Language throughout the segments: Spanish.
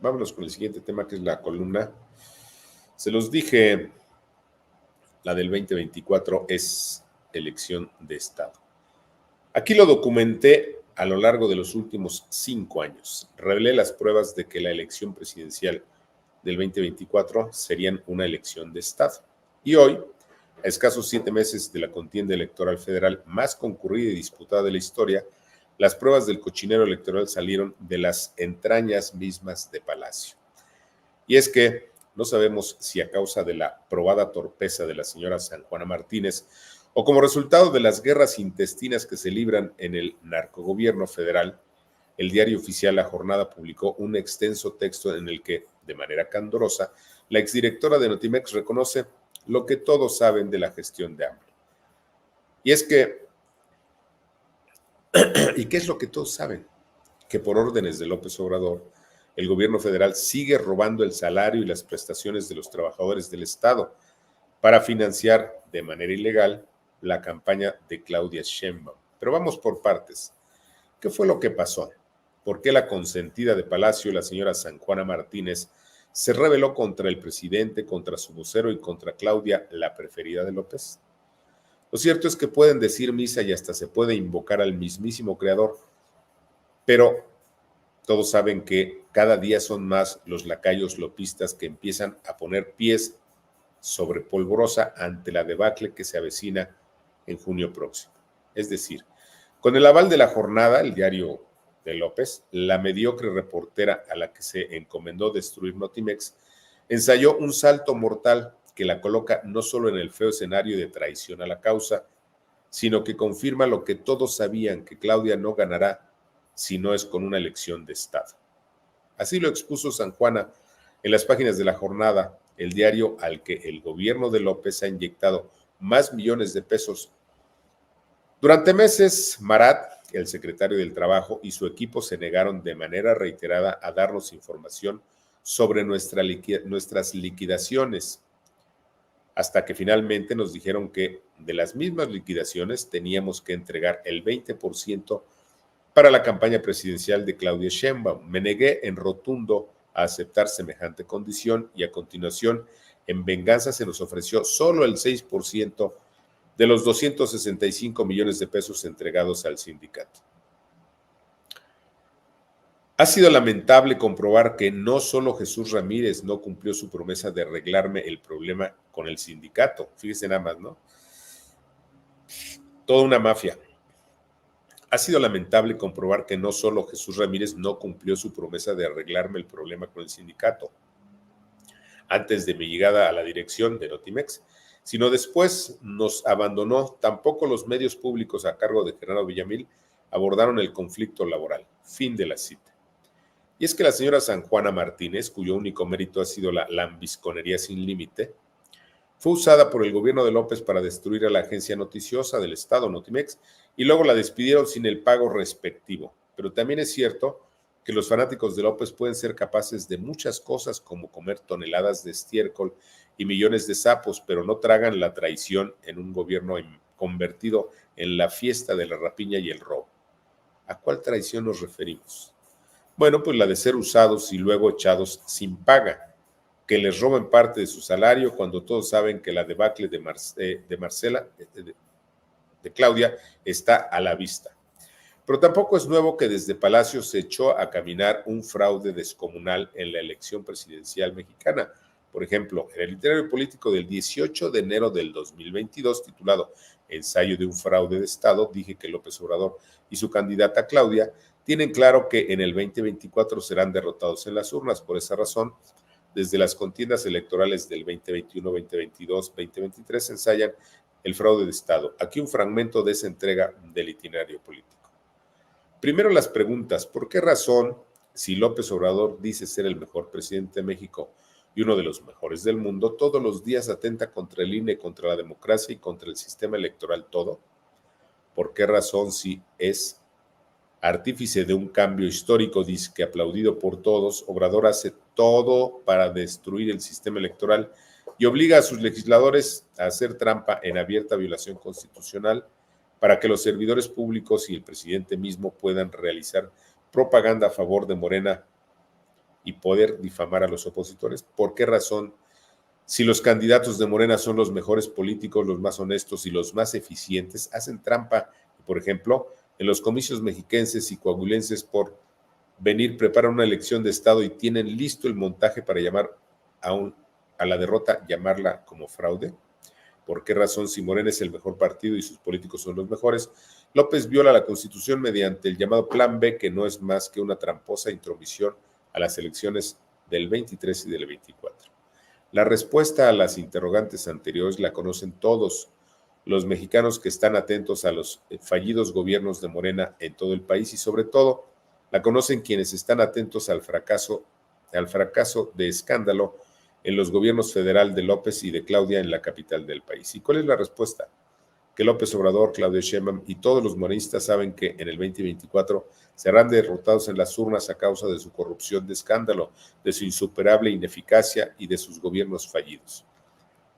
Vámonos con el siguiente tema, que es la columna. Se los dije, la del 2024 es elección de Estado. Aquí lo documenté a lo largo de los últimos 5 años. Revelé las pruebas de que la elección presidencial del 2024 serían una elección de Estado. Y hoy, a escasos 7 meses de la contienda electoral federal más concurrida y disputada de la historia, las pruebas del cochinero electoral salieron de las entrañas mismas de Palacio. Y es que no sabemos si a causa de la probada torpeza de la señora San Juana Martínez o como resultado de las guerras intestinas que se libran en el narcogobierno federal, el diario oficial La Jornada publicó un extenso texto en el que, de manera candorosa, la exdirectora de Notimex reconoce lo que todos saben de la gestión de AMLO. Y es que, ¿y qué es lo que todos saben? Que por órdenes de López Obrador, el gobierno federal sigue robando el salario y las prestaciones de los trabajadores del Estado para financiar de manera ilegal la campaña de Claudia Sheinbaum. Pero vamos por partes. ¿Qué fue lo que pasó? ¿Por qué la consentida de Palacio, la señora San Juana Martínez, se rebeló contra el presidente, contra su vocero y contra Claudia, la preferida de López? Lo cierto es que pueden decir misa y hasta se puede invocar al mismísimo creador, pero todos saben que cada día son más los lacayos lopistas que empiezan a poner pies sobre polvorosa ante la debacle que se avecina en junio próximo. Es decir, con el aval de La Jornada, el diario de López, la mediocre reportera a la que se encomendó destruir Notimex, ensayó un salto mortal que la coloca no solo en el feo escenario de traición a la causa, sino que confirma lo que todos sabían, que Claudia no ganará si no es con una elección de Estado. Así lo expuso San Juana en las páginas de La Jornada, el diario al que el gobierno de López ha inyectado más millones de pesos. Durante meses, Marat, el secretario del Trabajo, y su equipo se negaron de manera reiterada a darnos información sobre nuestras liquidaciones, hasta que finalmente nos dijeron que de las mismas liquidaciones teníamos que entregar el 20% para la campaña presidencial de Claudia Sheinbaum. Me negué en rotundo a aceptar semejante condición y a continuación, en venganza, se nos ofreció solo el 6% de los 265 millones de pesos entregados al sindicato. Ha sido lamentable comprobar que no solo Jesús Ramírez no cumplió su promesa de arreglarme el problema con el sindicato, fíjese nada más, ¿no? Toda una mafia. Ha sido lamentable comprobar que no solo Jesús Ramírez no cumplió su promesa de arreglarme el problema con el sindicato antes de mi llegada a la dirección de Notimex, sino después nos abandonó. Tampoco los medios públicos a cargo de Gerardo Villamil abordaron el conflicto laboral. Fin de la cita. Y es que la señora San Juana Martínez, cuyo único mérito ha sido la lambisconería sin límite, fue usada por el gobierno de López para destruir a la agencia noticiosa del Estado, Notimex, y luego la despidieron sin el pago respectivo. Pero también es cierto que los fanáticos de López pueden ser capaces de muchas cosas, como comer toneladas de estiércol y millones de sapos, pero no tragan la traición en un gobierno convertido en la fiesta de la rapiña y el robo. ¿A cuál traición nos referimos? Bueno, pues la de ser usados y luego echados sin paga, que les roben parte de su salario cuando todos saben que la debacle de Claudia está a la vista. Pero tampoco es nuevo que desde Palacio se echó a caminar un fraude descomunal en la elección presidencial mexicana. Por ejemplo, en el literario político del 18 de enero del 2022, titulado Ensayo de un fraude de Estado, dije que López Obrador y su candidata Claudia tienen claro que en el 2024 serán derrotados en las urnas. Por esa razón, desde las contiendas electorales del 2021, 2022, 2023 ensayan el fraude de Estado. Aquí un fragmento de esa entrega del itinerario político. Primero las preguntas: ¿por qué razón, si López Obrador dice ser el mejor presidente de México y uno de los mejores del mundo, todos los días atenta contra el INE, contra la democracia y contra el sistema electoral todo? ¿Por qué razón, si es artífice de un cambio histórico disque aplaudido por todos, Obrador hace todo para destruir el sistema electoral y obliga a sus legisladores a hacer trampa en abierta violación constitucional para que los servidores públicos y el presidente mismo puedan realizar propaganda a favor de Morena y poder difamar a los opositores. ¿Por qué razón? Si los candidatos de Morena son los mejores políticos, los más honestos y los más eficientes, hacen trampa, por ejemplo, en los comicios mexiquenses y coahuilenses por venir, preparan una elección de Estado y tienen listo el montaje para llamar a la derrota, llamarla como fraude. ¿Por qué razón, si Morena es el mejor partido y sus políticos son los mejores, López viola la Constitución mediante el llamado Plan B, que no es más que una tramposa intromisión a las elecciones del 23 y del 24? La respuesta a las interrogantes anteriores la conocen todos los mexicanos que están atentos a los fallidos gobiernos de Morena en todo el país y sobre todo la conocen quienes están atentos al fracaso de escándalo en los gobiernos federal de López y de Claudia en la capital del país. ¿Y cuál es la respuesta? Que López Obrador, Claudia Sheinbaum y todos los morenistas saben que en el 2024 serán derrotados en las urnas a causa de su corrupción de escándalo, de su insuperable ineficacia y de sus gobiernos fallidos.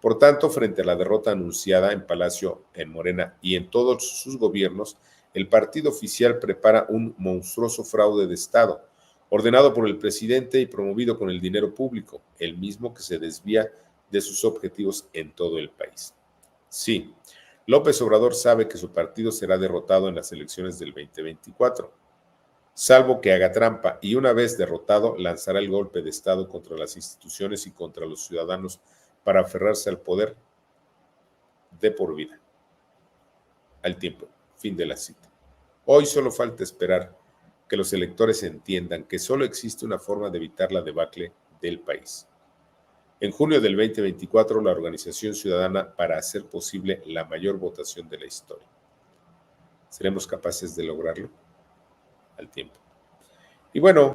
Por tanto, frente a la derrota anunciada en Palacio, en Morena y en todos sus gobiernos, el partido oficial prepara un monstruoso fraude de Estado, ordenado por el presidente y promovido con el dinero público, el mismo que se desvía de sus objetivos en todo el país. Sí, López Obrador sabe que su partido será derrotado en las elecciones del 2024, salvo que haga trampa y una vez derrotado lanzará el golpe de Estado contra las instituciones y contra los ciudadanos para aferrarse al poder de por vida. Al tiempo, fin de la cita. Hoy solo falta esperar que los electores entiendan que solo existe una forma de evitar la debacle del país. En junio del 2024, la organización ciudadana para hacer posible la mayor votación de la historia. ¿Seremos capaces de lograrlo? Al tiempo. Y bueno,